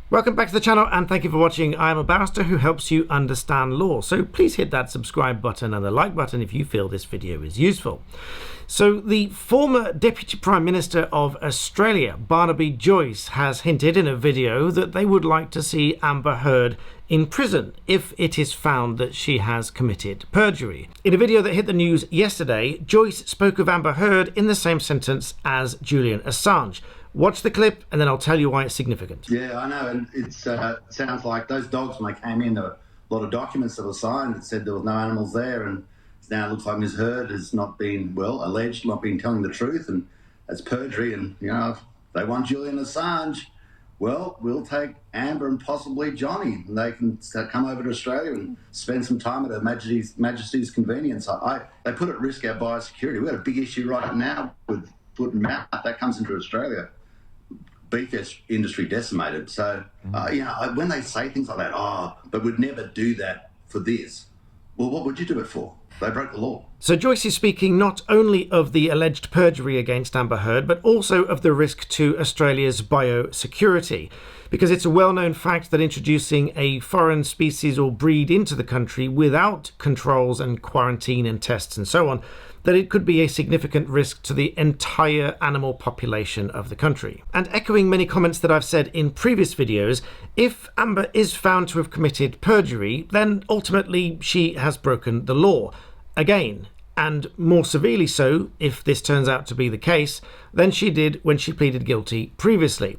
Welcome back to the channel and thank you for watching. I am a barrister who helps you understand law. So please hit that subscribe button and the like button if you feel this video is useful. So the former Deputy Prime Minister of Australia, Barnaby Joyce, has hinted in a video that they would like to see Amber Heard in prison if it is found that she has committed perjury. In a video that hit the news yesterday, Joyce spoke of Amber Heard in the same sentence as Julian Assange. Watch the clip and then I'll tell you why it's significant. Yeah, I know, and it sounds like those dogs, when they came in, there were a lot of documents that were signed that said there was no animals there, and now it looks like Ms. Heard has not been, well, alleged not been telling the truth, and that's perjury, and, you know, if they want Julian Assange, well, we'll take Amber and possibly Johnny, and they can come over to Australia and spend some time at Her Majesty's convenience. They put at risk our biosecurity. We've got a big issue right now with foot and mouth. That comes into Australia. Beef industry decimated. So, you know, when they say things like that, but we'd never do that for this. Well, what would you do it for? They broke the law. So Joyce is speaking not only of the alleged perjury against Amber Heard, but also of the risk to Australia's biosecurity. Because it's a well-known fact that introducing a foreign species or breed into the country without controls and quarantine and tests and so on, that it could be a significant risk to the entire animal population of the country. And echoing many comments that I've said in previous videos, if Amber is found to have committed perjury, then ultimately she has broken the law. Again, and more severely so, if this turns out to be the case, than she did when she pleaded guilty previously.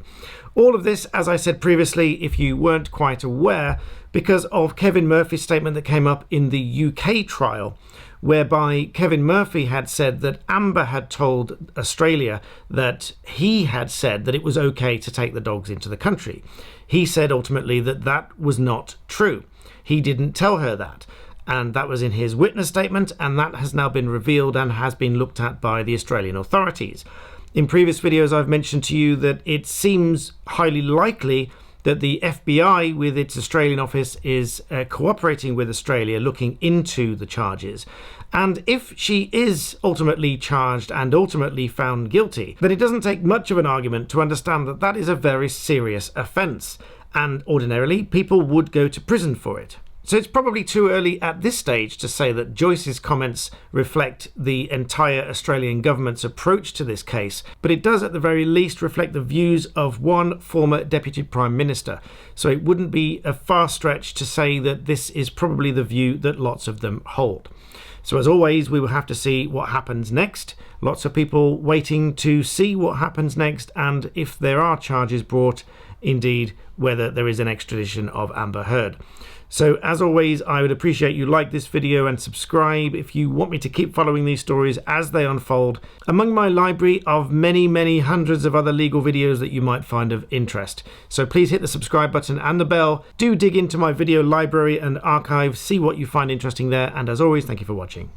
All of this, as I said previously, if you weren't quite aware, because of Kevin Murphy's statement that came up in the UK trial, whereby Kevin Murphy had said that Amber had told Australia that he had said that it was okay to take the dogs into the country. He said ultimately that that was not true. He didn't tell her that. And that was in his witness statement, and that has now been revealed and has been looked at by the Australian authorities. In previous videos, I've mentioned to you that it seems highly likely that the FBI with its Australian office is cooperating with Australia looking into the charges. And if she is ultimately charged and ultimately found guilty, then it doesn't take much of an argument to understand that that is a very serious offence. And ordinarily, people would go to prison for it. So it's probably too early at this stage to say that Joyce's comments reflect the entire Australian government's approach to this case, but it does at the very least reflect the views of one former Deputy Prime Minister. So it wouldn't be a far stretch to say that this is probably the view that lots of them hold. So as always, we will have to see what happens next. Lots of people waiting to see what happens next, and if there are charges brought, indeed, whether there is an extradition of Amber Heard. So as always, I would appreciate you like this video and subscribe if you want me to keep following these stories as they unfold among my library of many hundreds of other legal videos that you might find of interest. So please hit the subscribe button and the bell. Do dig into my video library and archive, see what you find interesting there, and as always, thank you for watching.